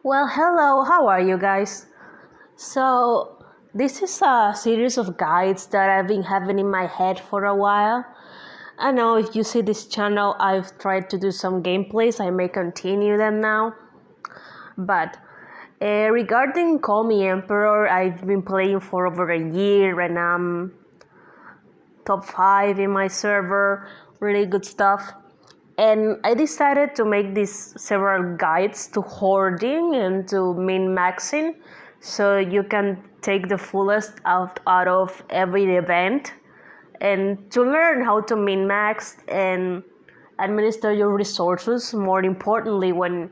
Well, hello, how are you guys? So, this is a series of guides that I've been having in my head for a while. I know if you see this channel, I've tried to do some gameplays, I may continue them now. But regarding Call Me Emperor, I've been playing for over a year and I'm top 5 in my server, really good stuff. And I decided to make these several guides to hoarding and to min-maxing so you can take the fullest out of every event and to learn how to min-max and administer your resources, more importantly when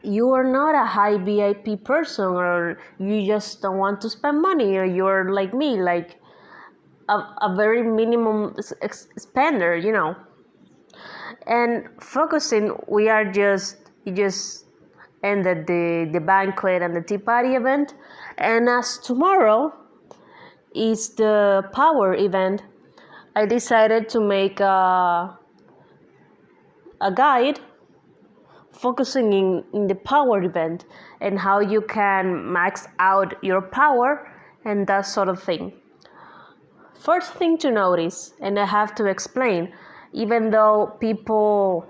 you are not a high VIP person or you just don't want to spend money or you're like me, like a very minimum spender. And focusing, we are just ended the banquet and the tea party event, and as tomorrow is the power event, I decided to make a guide focusing in the power event and how you can max out your power and that sort of thing. First thing to notice, and I have to explain, even though people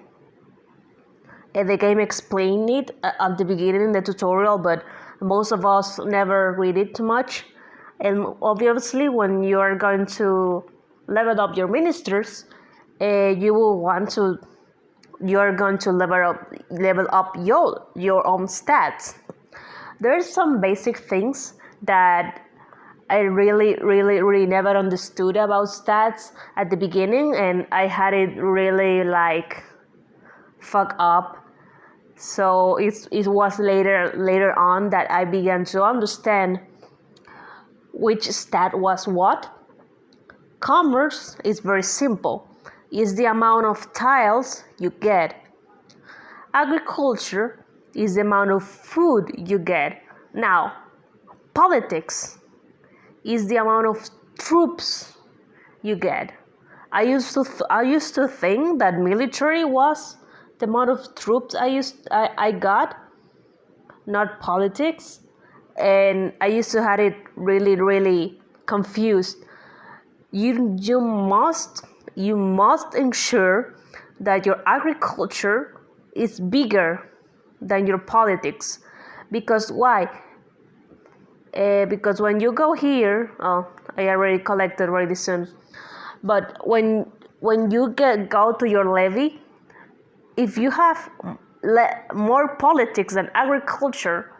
the game explained it at the beginning in the tutorial, but most of us never read it too much. And obviously, when you are going to level up your ministers, you are going to level up your own stats. There's some basic things that I really never understood about stats at the beginning, and I had it really like fuck up. So it was later on that I began to understand which stat was what. Commerce is very simple. It's the amount of tiles you get. Agriculture is the amount of food you get. Now, politics is the amount of troops you get. I used to think that military was the amount of troops I got, not politics, and I used to have it really confused. You must ensure that your agriculture is bigger than your politics, because why? Because when you go here, I already collected really soon. But when you go to your levy, if you have more politics than agriculture,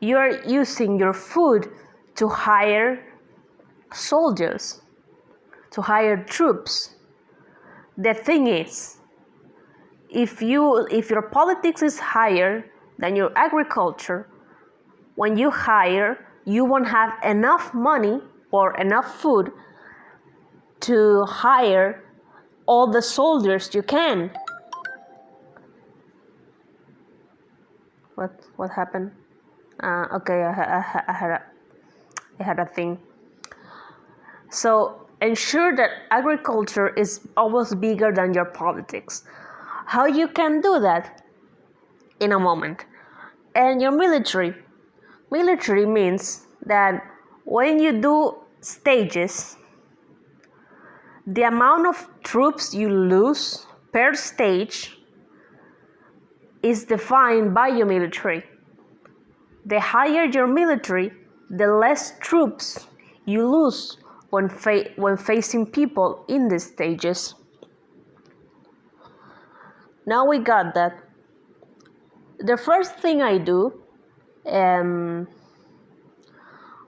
you are using your food to hire soldiers, to hire troops. The thing is, if your politics is higher than your agriculture, when you hire, you won't have enough money or enough food to hire all the soldiers you can. What happened? Okay, I had a thing. So ensure that agriculture is always bigger than your politics. How you can do that? In a moment. And your military. Military means that when you do stages, the amount of troops you lose per stage is defined by your military. The higher your military, the less troops you lose when facing people in the stages. Now we got that. The first thing I do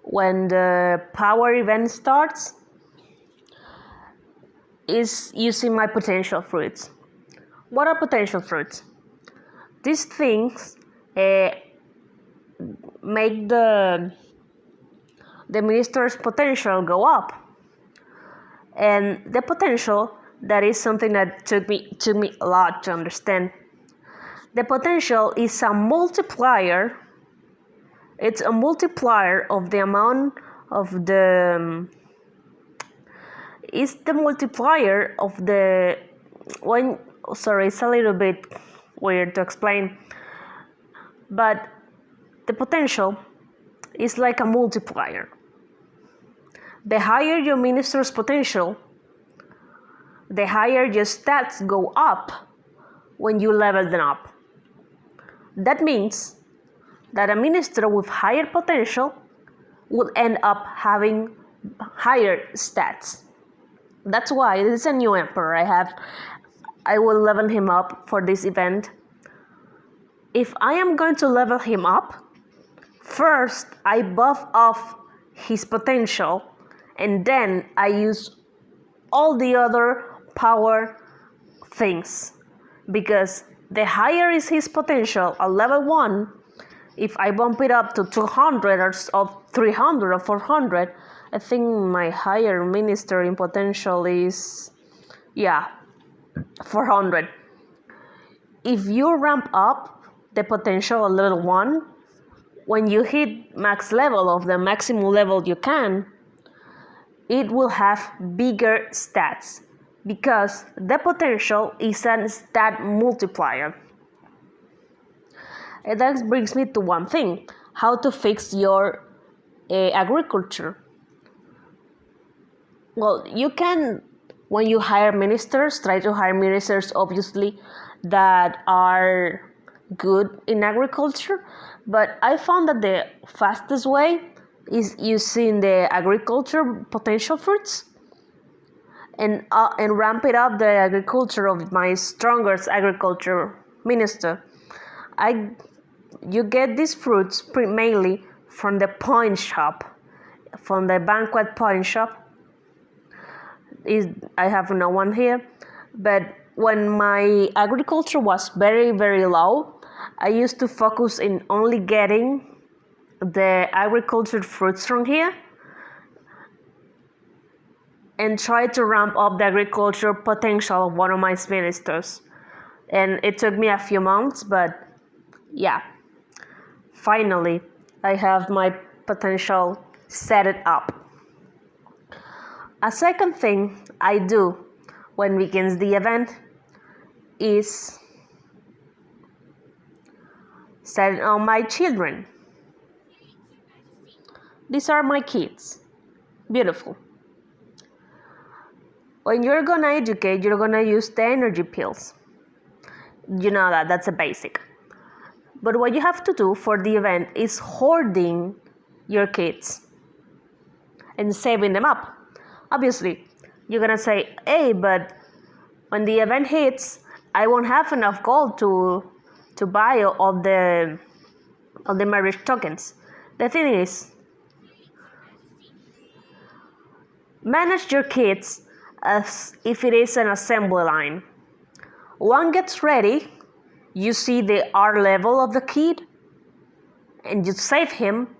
when the power event starts is using my potential fruits. What are potential fruits? These things make the minister's potential go up. And the potential, that is something that took me a lot to understand. The potential is a multiplier. It's a multiplier of the amount of the it's the multiplier of the when sorry, it's a little bit weird to explain. But the potential is like a multiplier. The higher your minister's potential, the higher your stats go up when you level them up. That means that a minister with higher potential will end up having higher stats. That's why this is a new emperor I will level him up for this event. If I am going to level him up, first I buff off his potential and then I use all the other power things, because the higher is his potential at level 1, if I bump it up to 200 or 300 or 400, I think my higher minister in potential is 400. If you ramp up the potential at level 1, when you hit max level of the maximum level you can, it will have bigger stats, because the potential is a stat multiplier. And that brings me to one thing: how to fix your agriculture. Well, you can, when you hire ministers, try to hire ministers obviously that are good in agriculture, but I found that the fastest way is using the agriculture potential fruits and ramp it up the agriculture of my strongest agriculture minister. You get these fruits mainly from the point shop, from the banquet point shop. I have no one here, but when my agriculture was very, very low, I used to focus in only getting the agricultural fruits from here and try to ramp up the agricultural potential of one of my ministers. And it took me a few months, but finally I have my potential set it up. A second thing I do when begins the event is setting on my children. These are my kids. Beautiful. When you're gonna educate, you're gonna use the energy pills. You know that's a basic. But what you have to do for the event is hoarding your kids and saving them up. Obviously, you're gonna say, hey, but when the event hits, I won't have enough gold to buy all the marriage tokens. The thing is, manage your kids as if it is an assembly line. One gets ready, you see the R level of the kid, and you save him.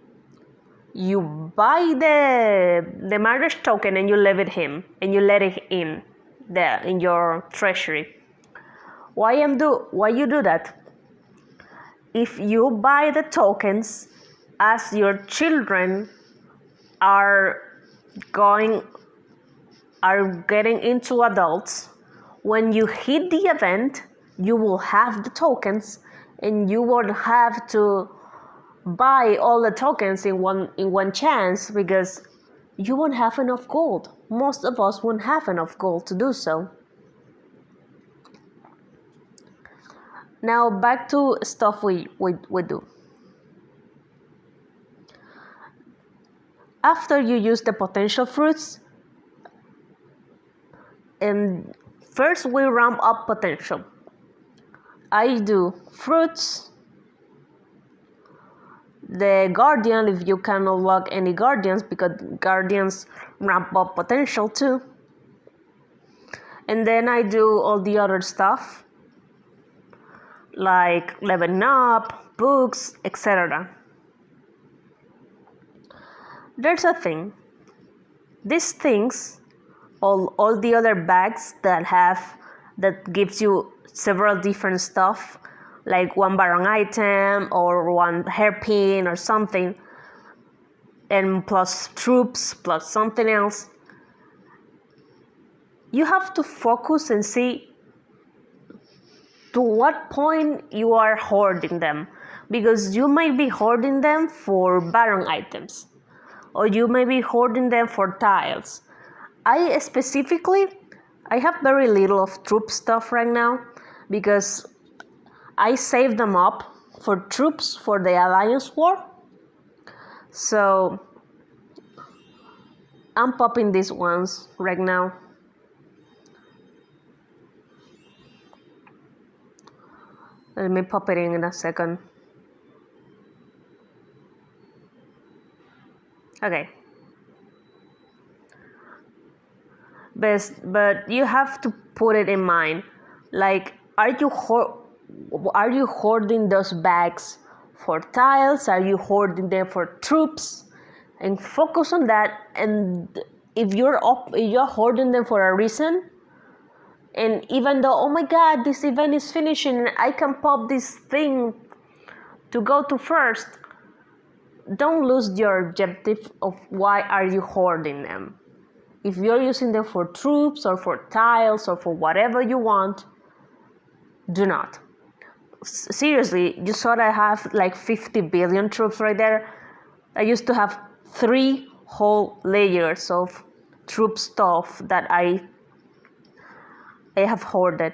You buy the marriage token and you leave it him, and you let it in there in your treasury. Why you do that? If you buy the tokens as your children are getting into adults, when you hit the event, you will have the tokens and you won't have to buy all the tokens in one chance, because you won't have enough gold. Most of us won't have enough gold to do so. Now back to stuff we do. After you use the potential fruits, and first we ramp up potential. I do fruits, the guardian if you can unlock any guardians, because guardians ramp up potential too. And then I do all the other stuff like leveling up, books, etc. There's a thing. These things, all the other bags that gives you several different stuff, like one baron item or one hairpin or something, and plus troops, plus something else. You have to focus and see to what point you are hoarding them, because you might be hoarding them for baron items, or you may be hoarding them for tiles. I have very little of troop stuff right now because I saved them up for troops for the Alliance War. So I'm popping these ones right now. Let me pop it in a second. Okay. But you have to put it in mind. Like, are you hoarding those bags for tiles? Are you hoarding them for troops? And focus on that. And if you're hoarding them for a reason, and even though, oh my god, this event is finishing and I can pop this thing to go to first, don't lose your objective of why are you hoarding them. If you're using them for troops or for tiles or for whatever you want, do not. Seriously, you saw that I have like 50 billion troops right there. I used to have 3 whole layers of troop stuff that I have hoarded.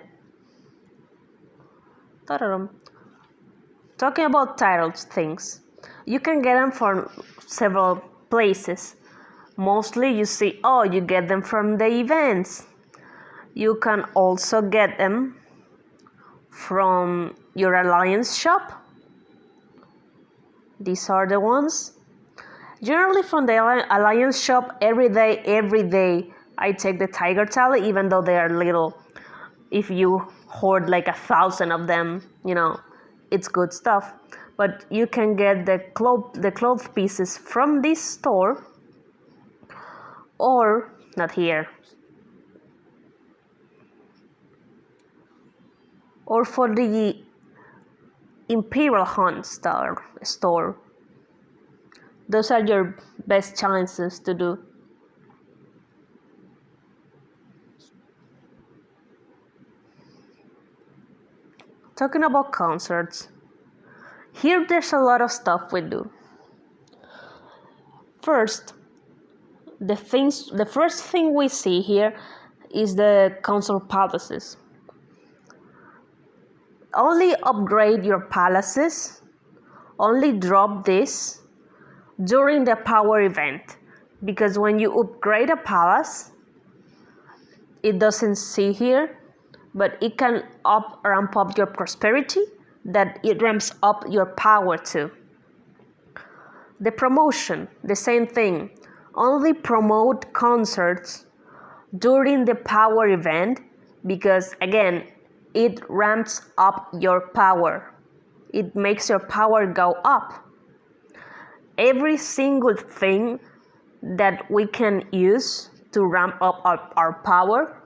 Talking about titles things, you can get them from several places. Mostly you see, you get them from the events. You can also get them from your Alliance shop. These are the ones. Generally from the Alliance shop, every day, I take the tiger tally, even though they are little. If you hoard like 1,000 of them, it's good stuff. But you can get the clothes pieces from this store, or not here, or for the Imperial Hunt store. Those are your best chances to do. Talking about concerts, here there's a lot of stuff we do. First, the first thing we see here is the concert palaces. Only upgrade your palaces, only drop this during the power event, because when you upgrade a palace, it doesn't see here, but it can ramp up your prosperity, that it ramps up your power too. The promotion, the same thing. Only promote concerts during the power event, because again, it ramps up your power. It makes your power go up. Every single thing that we can use to ramp up our power,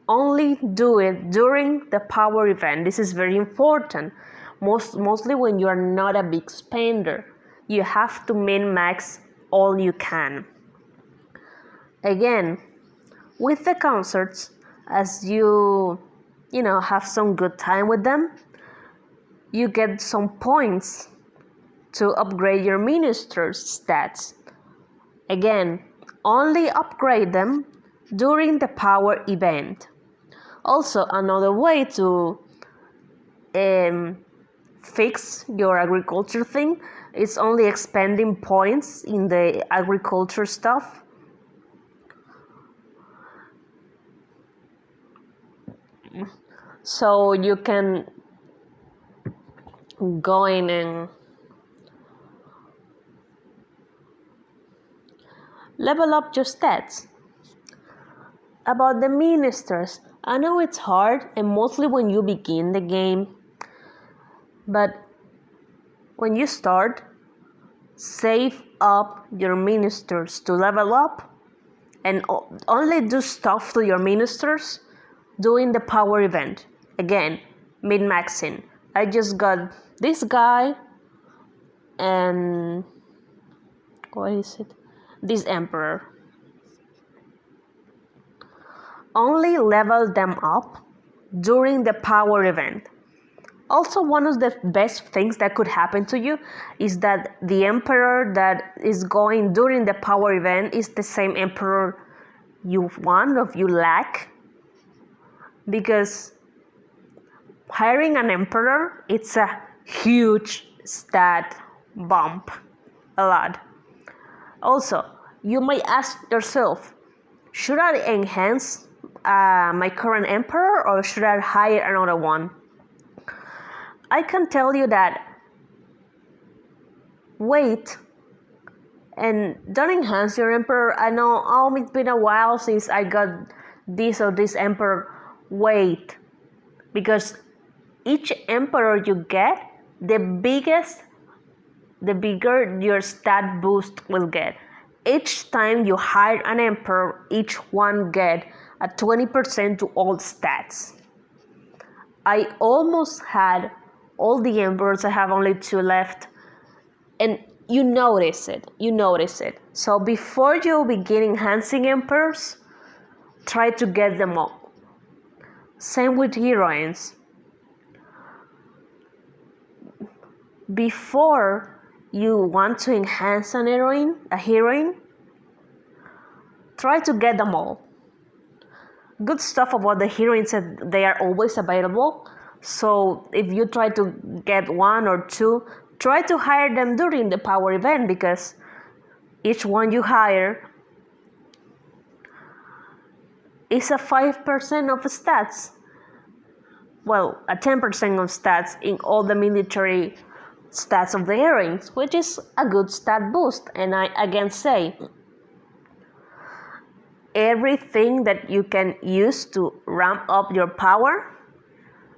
only do it during the power event. This is very important. Mostly when you are not a big spender, you have to min-max all you can. Again, with the concerts, as you have some good time with them, you get some points to upgrade your ministers' stats. Again, only upgrade them during the power event. Also, another way to fix your agriculture thing is only expending points in the agriculture stuff. So you can go in and level up your stats. About the ministers, I know it's hard, and mostly when you begin the game, but when you start, save up your ministers to level up, and only do stuff to your ministers during the power event. Again, min-maxing. I just got this guy and what is it? This emperor. Only level them up during the power event. Also, one of the best things that could happen to you is that the emperor that is going during the power event is the same emperor you want or you lack, because hiring an emperor, it's a huge stat bump, a lot. Also, you might ask yourself, should I enhance my current emperor or should I hire another one? I can tell you that wait and don't enhance your emperor. I know, it's been a while since I got this or this emperor. Wait, because each emperor you get, the bigger your stat boost will get. Each time you hire an emperor, each one get a 20% to all stats. I almost had all the emperors. I have only 2 left, and you notice it. So before you begin enhancing emperors, try to get them all. Same with heroines. Before you want to enhance a heroine, try to get them all. Good stuff about the heroines is they are always available. So if you try to get 1 or 2, try to hire them during the power event, because each one you hire is a 5% of stats. Well, a 10% of stats in all the military stats of the heroines, which is a good stat boost. And I again say, everything that you can use to ramp up your power,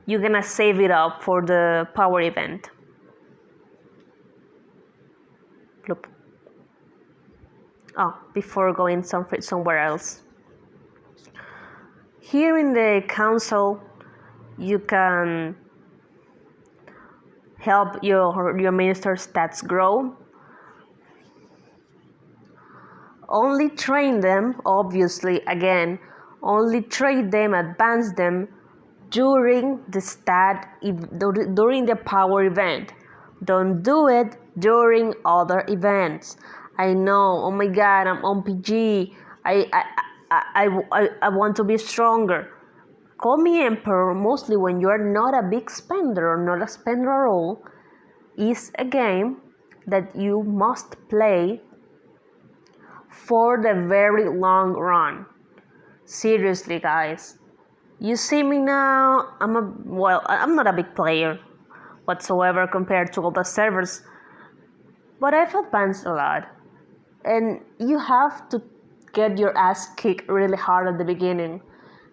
you're gonna save it up for the power event. Look. Before going somewhere else. Here in the council, you can help your minister's stats grow. Only train them, obviously, again, only train them, advance them during the power event. Don't do it during other events. I know, oh my god, I'm on PG. I want to be stronger. Call me Emperor mostly when you are not a big spender or not a spender at all is a game that you must play for the very long run. Seriously, guys. You see me now, I'm not a big player whatsoever compared to all the servers, but I've advanced a lot. And you have to get your ass kicked really hard at the beginning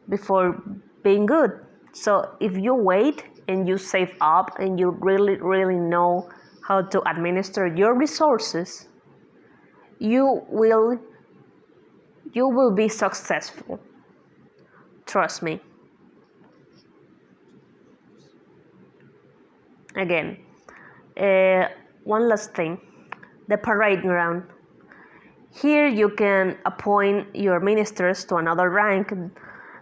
before being good. So if you wait and you save up and you really know how to administer your resources, you will be successful. Trust me. Again, one last thing, the parade ground. Here you can appoint your ministers to another rank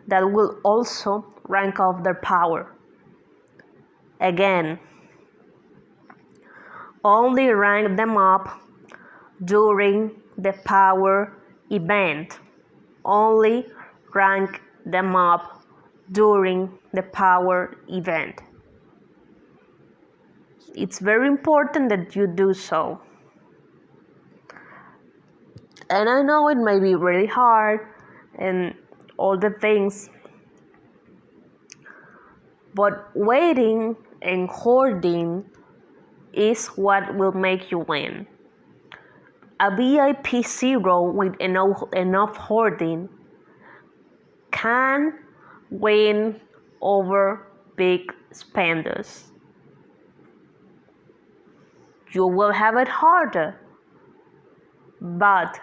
that will also rank up their power. Again, only rank them up during the power event. Only rank them up during the power event. It's very important that you do so. And I know it may be really hard and all the things, but waiting and hoarding is what will make you win. A VIP 0 with enough hoarding can win over big spenders. You will have it harder, but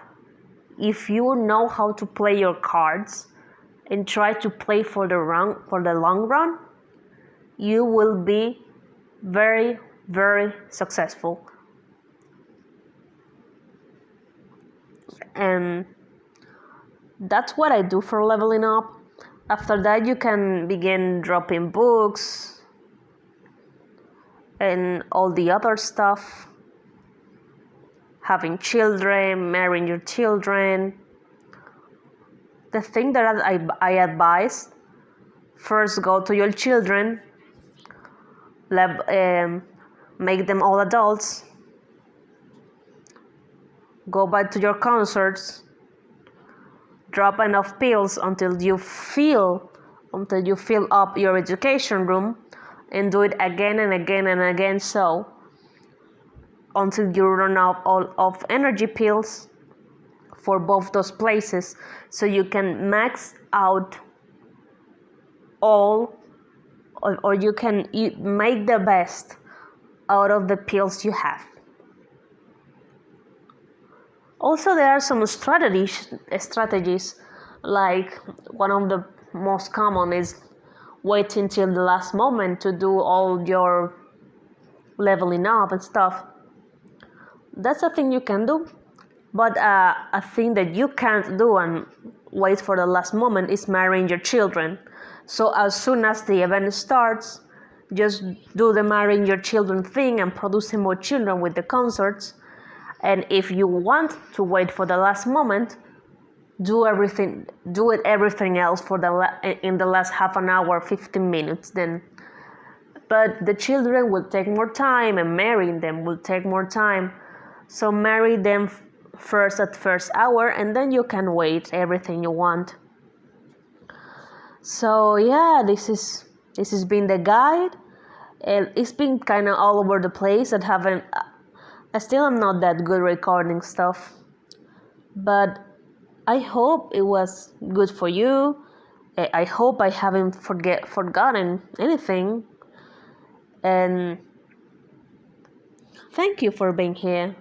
if you know how to play your cards and try to play for the long run, you will be very, very successful. And that's what I do for leveling up. After that, you can begin dropping books and all the other stuff, having children, marrying your children. The thing that I advise, first go to your children, make them all adults, go back to your concerts, drop enough pills until you fill up your education room, and do it again and again and again, so until you run out of energy pills for both those places, so you can max out all, or you can make the best out of the pills you have. Also, there are some strategies, like one of the most common is waiting till the last moment to do all your leveling up and stuff. That's a thing you can do, but a thing that you can't do and wait for the last moment is marrying your children. So as soon as the event starts, just do the marrying your children thing and producing more children with the concerts. And if you want to wait for the last moment, do everything else for in the last half an hour, 15 minutes then. But the children will take more time, and marrying them will take more time. So marry them first at first hour, and then you can wait everything you want. So yeah, this has been the guide. It's been kind of all over the place. I still am not that good recording stuff, but I hope it was good for you. I hope I haven't forgotten anything. And thank you for being here.